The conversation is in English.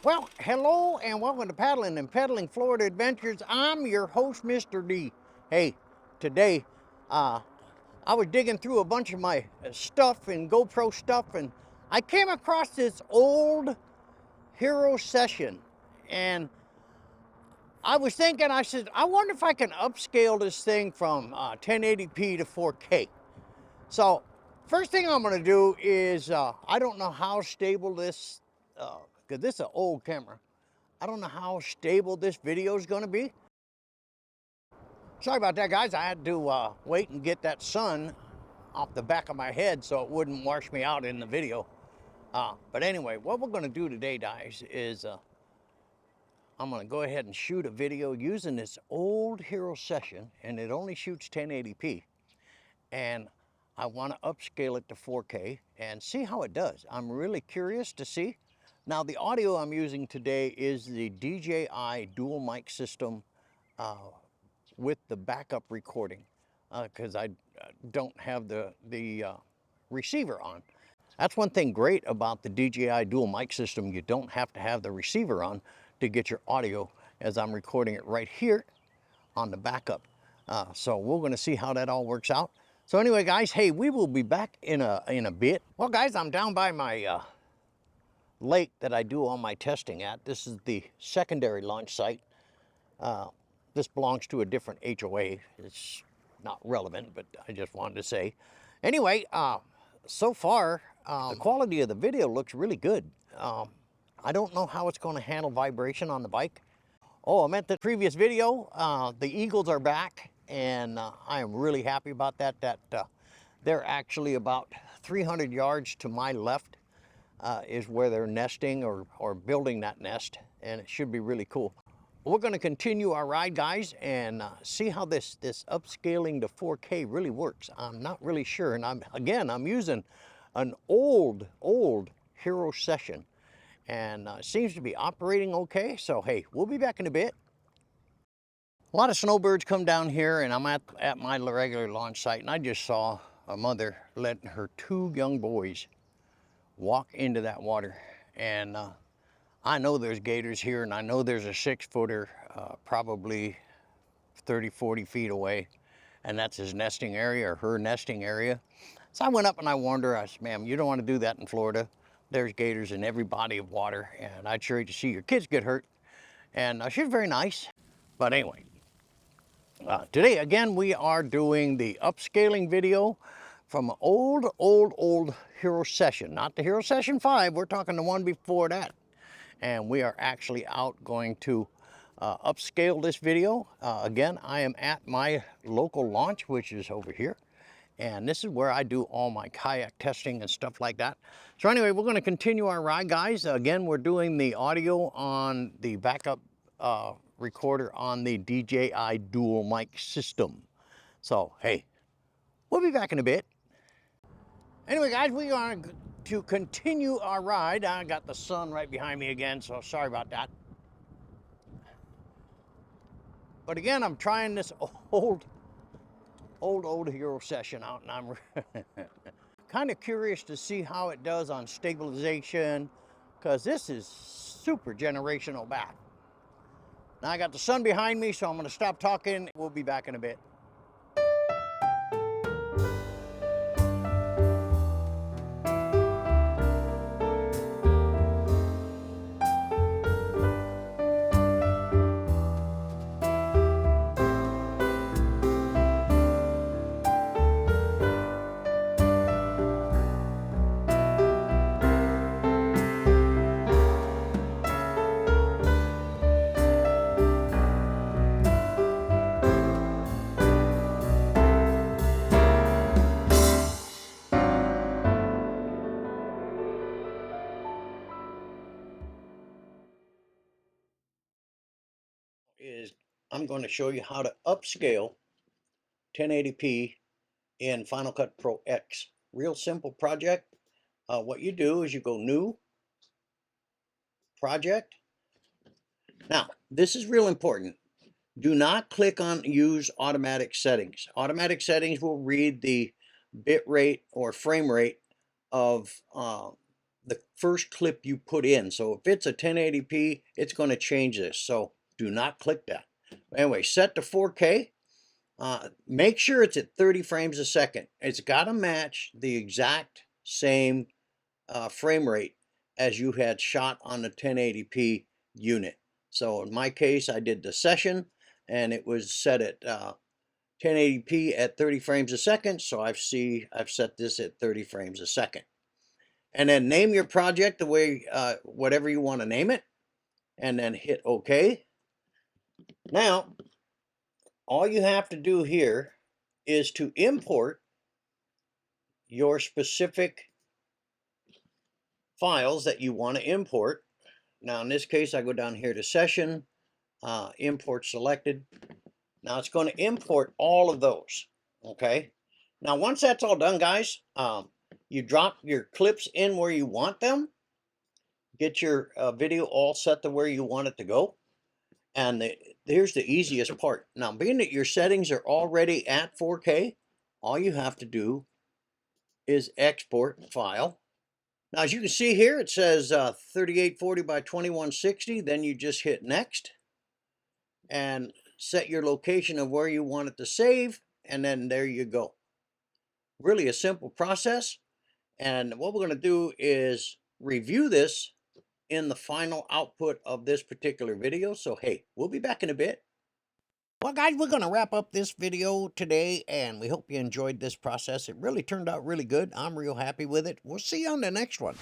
Well, hello and welcome to Paddling and Pedaling Florida Adventures. I'm your host, Mr. D. Hey, today I was digging through a bunch of my stuff and GoPro stuff, and I came across this old Hero Session, and I was thinking, I said, I wonder if I can upscale this thing from 1080p to 4K. So, first thing I'm going to do is, I don't know how stable this, because this is an old camera. I don't know how stable this video is going to be. Sorry about that, guys. I had to wait and get that sun off the back of my head so it wouldn't wash me out in the video. But anyway, what we're going to do today, guys, is I'm going to go ahead and shoot a video using this old Hero Session, and it only shoots 1080p. And I want to upscale it to 4K and see how it does. I'm really curious to see. Now, the audio I'm using today is the DJI dual mic system with the backup recording because I don't have the receiver on. That's one thing great about the DJI dual mic system. You don't have to have the receiver on to get your audio, as I'm recording it right here on the backup. So we're going to see how that all works out. So anyway, guys, hey, we will be back in a bit. Well, guys, I'm down by my lake that I do all my testing at. This is the secondary launch site. This belongs to a different HOA. It's not relevant, but I just wanted to say. Anyway, so far, the quality of the video looks really good. I don't know how it's going to handle vibration on the bike. Oh, I meant the previous video. The eagles are back, and I am really happy about that. They're actually about 300 yards to my left is where they're nesting or building that nest, and it should be really cool. We're going to continue our ride, guys, and see how this upscaling to 4K really works. I'm not really sure, and I'm using an old Hero Session, and it seems to be operating okay. So hey, we'll be back in a bit. A lot of snowbirds come down here, and I'm at my regular launch site, and I just saw a mother letting her 2 young boys walk into that water. And I know there's gators here, and I know there's a 6-footer probably 30, 40 feet away, and that's his nesting area or her nesting area. So I went up and I warned her. I said, ma'am, you don't want to do that in Florida. There's gators in every body of water, and I'd sure hate to see your kids get hurt. And she was very nice. But anyway, today, again, we are doing the upscaling video from an old Hero Session. Not the Hero Session 5, we're talking the one before that. And we are actually out going to upscale this video. Again, I am at my local launch, which is over here. And this is where I do all my kayak testing and stuff like that. So anyway, we're going to continue our ride, guys. Again, we're doing the audio on the backup recorder on the DJI dual mic system. So, hey, we'll be back in a bit. Anyway, guys, we are to continue our ride. I got the sun right behind me again, so sorry about that. But again, I'm trying this old Hero Session out, and I'm kind of curious to see how it does on stabilization, because this is super generational back. Now I got the sun behind me, so I'm going to stop talking. We'll be back in a bit. Is I'm going to show you how to upscale 1080p in Final Cut Pro X. Real simple project. What you do is you go New, Project. Now, this is real important. Do not click on Use Automatic Settings. Automatic settings will read the bit rate or frame rate of the first clip you put in. So if it's a 1080p, it's going to change this. So do not click that. Anyway, set to 4K. Make sure it's at 30 frames a second. It's got to match the exact same frame rate as you had shot on the 1080p unit. So in my case, I did the session and it was set at 1080p at 30 frames a second. So I've set this at 30 frames a second. And then name your project the way, whatever you want to name it, and then hit OK. Now, all you have to do here is to import your specific files that you want to import. Now, in this case, I go down here to Session, Import Selected. Now, it's going to import all of those, okay? Now, once that's all done, guys, you drop your clips in where you want them, get your video all set to where you want it to go, and here's the easiest part. Now, being that your settings are already at 4K, all you have to do is export file. Now, as you can see here, it says 3840 by 2160. Then you just hit Next and set your location of where you want it to save, and then there you go. Really a simple process. And what we're going to do is review this in the final output of this particular video. So, hey, we'll be back in a bit. Well, guys, we're going to wrap up this video today, and we hope you enjoyed this process. It really turned out really good. I'm real happy with it. We'll see you on the next one.